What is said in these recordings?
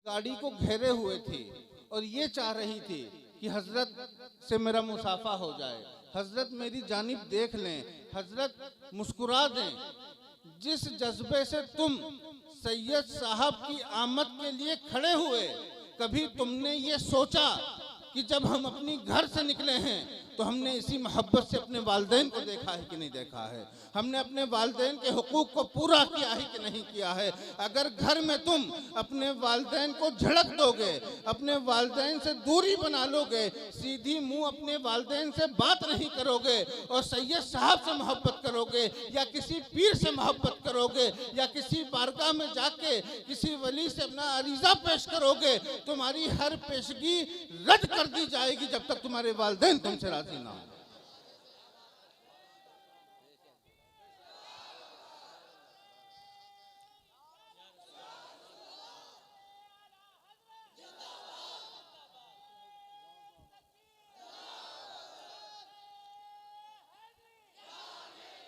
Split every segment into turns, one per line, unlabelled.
गाड़ी को घेरे हुए थी और ये चाह रही थी कि हजरत से मेरा मुसाफा हो जाए, हजरत मेरी जानिब देख लें, हजरत मुस्कुरा दें। जिस जज्बे से तुम सैयद साहब की आमद के लिए खड़े हुए, कभी तुमने ये सोचा कि जब हम अपनी घर से निकले हैं तो हमने इसी मोहब्बत से अपने वालिदैन को देखा है कि नहीं देखा है, हमने अपने वालिदैन के हुकूक को पूरा किया है कि नहीं किया है। अगर घर में तुम अपने वालिदैन को झड़क दोगे, अपने वालिदैन से दूरी बना लोगे, सीधी मुंह अपने वालिदैन से बात नहीं करोगे और सैयद साहब से मोहब्बत करोगे या किसी पीर से मोहब्बत करोगे या किसी बारगाह में जाके किसी वली से अपना अरीजा पेश करोगे, तुम्हारी हर पेशगी रद्द कर दी जाएगी जब तक तुम्हारे वालिदैन तुमसे राजी ना हो।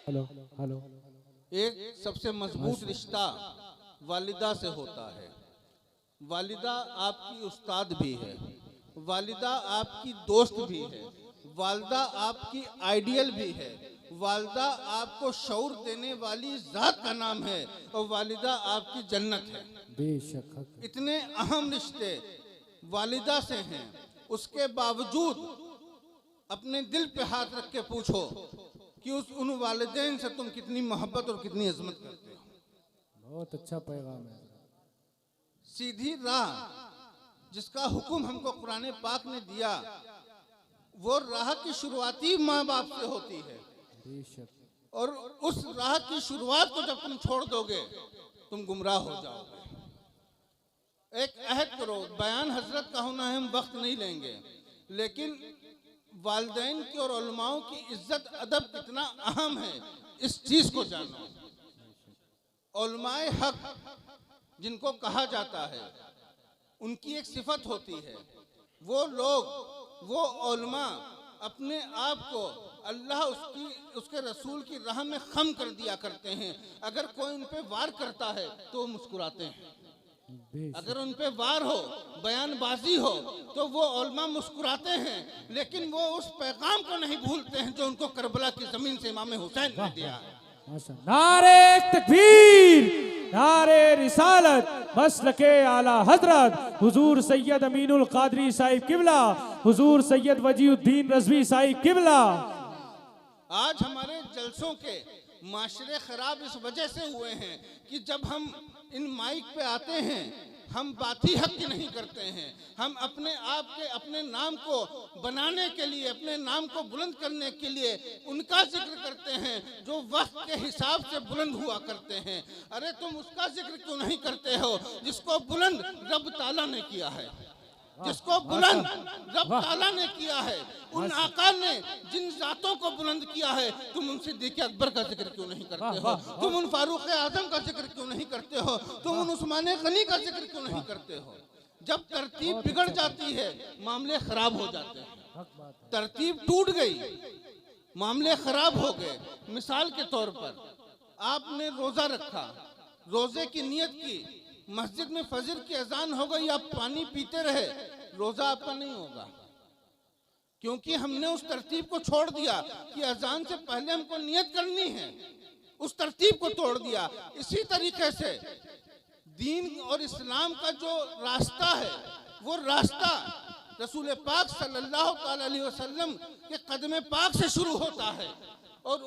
Hello hello.
एक सबसे मजबूत रिश्ता वालिदा से होता है। वालिदा आपकी उस्ताद भी है, वालिदा आपकी दोस्त भी है, वालिदा आपकी आइडियल भी है, वालिदा आपको शऊर देने वाली जात का नाम है और वालिदा आपकी जन्नत है।
बेशक
इतने अहम रिश्ते वालिदा से हैं, उसके बावजूद अपने दिल पे हाथ रख के पूछो कि उन वालिदैन से तुम कितनी मोहब्बत और कितनी अजमत करते हो।
बहुत अच्छा पैगाम है।
सीधी राह जिसका हुक्म हमको कुरान पाक ने दिया, वो राह की शुरुआती माँ बाप से होती है।
बेशक।
और उस राह की शुरुआत को जब तुम छोड़ दोगे तुम गुमराह हो जाओगे। एक अहद करो, बयान हजरत का होना है, हम वक्त नहीं लेंगे, लेकिन वालिदैन की और उलमाओं की इज्जत अदब कितना अहम है इस चीज को जानो। उलमाए हक जिनको कहा जाता है, उनकी एक सिफत होती है, वो लोग, वो उलमा अपने आप को अल्लाह उसके रसूल की राह में खम कर दिया करते हैं। अगर कोई उन पे वार करता है तो वो मुस्कुराते हैं, अगर उन पे वार हो, बयानबाजी हो, तो वो उलमा मुस्कुराते हैं, लेकिन वो उस पैगाम को नहीं भूलते हैं जो उनको करबला की जमीन से इमाम हुसैन ने दिया है।
नारे तकबीर, नारे रिसालत, मसलके आला हजरत हुजूर सैयद अमीनुल कादरी साहिब किबला, हुजूर सैयद वजीउद्दीन रज़वी साहिब किबला।
आज हमारे जलसों के माशरे खराब इस वजह से हुए हैं कि जब हम इन माइक पे आते हैं हम बाती हक की नहीं करते हैं, हम अपने आप के अपने नाम को बनाने के लिए, अपने नाम को बुलंद करने के लिए उनका जिक्र करते हैं जो वक्त के हिसाब से बुलंद हुआ करते हैं। अरे तुम उसका जिक्र क्यों नहीं करते हो जिसको बुलंद रब ताला ने किया है, जिसको बुलंद रब ताला ने किया है, उन आका ने जिन जातों को बुलंद किया है। तुम उन सिद्दीक़ अकबर का जिक्र क्यों नहीं करते हो, तुम उन फारूक आजम का जिक्र क्यों नहीं करते हो, तुम उन उस्मान गनी का जिक्र क्यों नहीं करते हो। जब तरतीब बिगड़ जाती है मामले खराब हो जाते हैं, तरतीब टूट गई, मामले खराब हो गए। मिसाल के तौर पर आपने रोजा रखा, रोजे की नियत की, मस्जिद में फजर की अजान हो गई, आप पानी पीते रहे, रोजा आपका नहीं होगा, क्योंकि हमने उस तरतीब को छोड़ दिया कि अजान से पहले हमको नियत करनी है, उस तरतीब को तोड़ दिया। इसी तरीके से दीन और इस्लाम का जो रास्ता है, वो रास्ता रसूल पाक सल्लल्लाहु अलैहि वसल्लम के कदम पाक से शुरू होता है और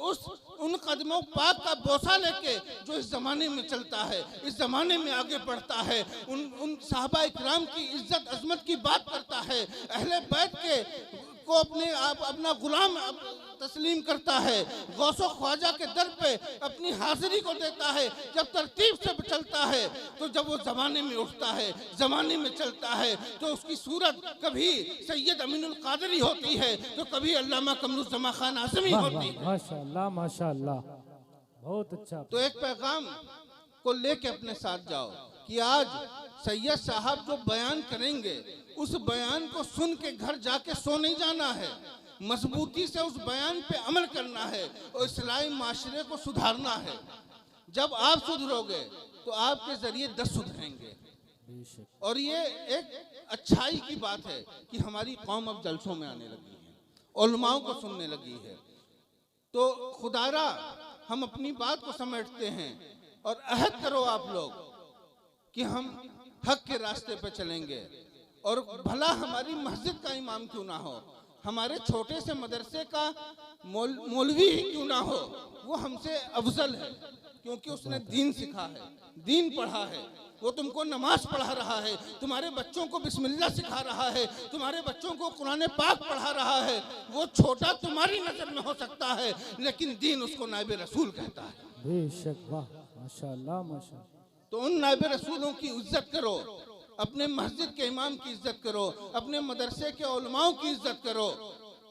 उन कदमों पाक का बोसा लेके जो इस जमाने में चलता है, इस जमाने में आगे बढ़ता है, उन साहबा इकराम की इज्जत अजमत की बात करता है, अहले बैत के को अपने आप अपना गुलाम तस्लीम करता है, गौसो ख्वाजा के दर पे अपनी हाजिरी को देता है। जब तरतीब से चलता है तो जब वो जमाने में उठता है, जमाने में चलता है, तो उसकी सूरत कभी सैयद अमीनुल कादरी होती है तो कभी अल्लामा कमरुज़्ज़मा खान आज़मी होती है।
माशाअल्लाह माशाअल्लाह, बहुत अच्छा।
तो एक पैगाम को लेके अपने साथ जाओ कि आज सैयद साहब जो बयान करेंगे उस बयान को सुन के घर जाके सो नहीं जाना है, मजबूती से उस बयान पे अमल करना है और इस्लामी माशरे को सुधारना है। जब आप सुधरोगे तो आपके जरिए 10 सुधरेंगे,
बेशक।
और ये एक अच्छाई की बात है कि हमारी कौम अब जलसों में आने लगी है, उलमाओं को सुनने लगी है। तो खुदारा हम अपनी बात को समेटते हैं और अहद करो आप लोग कि हम हक के रास्ते पे चलेंगे। और भला हमारी मस्जिद का इमाम क्यों ना हो, हमारे छोटे से मदरसे का मौलवी ही क्यों ना हो, वो हमसे अफजल है, क्योंकि उसने दीन सीखा है, दीन पढ़ा है। वो तुमको नमाज पढ़ा रहा है, तुम्हारे बच्चों को बिस्मिल्लाह सिखा रहा है, तुम्हारे बच्चों को कुरान पाक पढ़ा रहा है। वो छोटा तुम्हारी नजर में हो सकता है, लेकिन दीन उसको नायब रसूल कहता है।
बेशक, वाह, माशाअल्लाह माशाअल्लाह।
तो उन नायब रसूलों की इज्जत करो, अपने मस्जिद के इमाम की इज्जत करो, अपने मदरसे के उलमाओं की इज्जत करो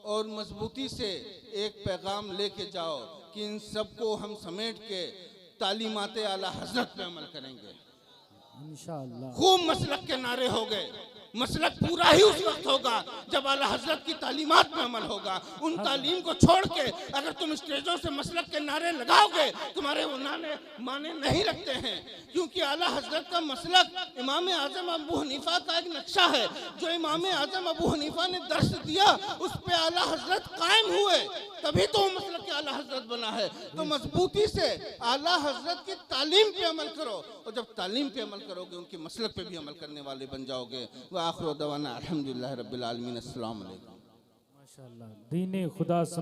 और मजबूती से एक पैगाम लेके जाओ कि इन सबको हम समेट के तालीमात आला हजरत पे अमल करेंगे।
इंशाअल्लाह
खूब मसलक के नारे हो गए। मसलक पूरा ही उस वक्त होगा जब आला हजरत की तालीमात में अमल होगा। उन तालीम को छोड़ के अगर तुम स्टेजों से मसलक के नारे लगाओगे, तुम्हारे वो नारे माने नहीं रखते हैं, क्योंकि आला हजरत का मसलक इमाम आजम अबू हनीफा का एक नक्शा है। जो इमाम आजम अबू हनीफा ने दर्श दिया, उस पे आला हजरत कायम हुए, तभी तो मसलक के आला हजरत बना है। तो मजबूती से आला हजरत की तालीम पे अमल करो, और जब तालीम पे अमल करोगे उनके मसलक पे भी अमल करने वाले बन जाओगे। आखिर दवाना अल्हम्दुलिल्लाह रब्बिल आलमीन। अस्सलाम वालेकुम।
माशाअल्लाह। दीन खुदा समझ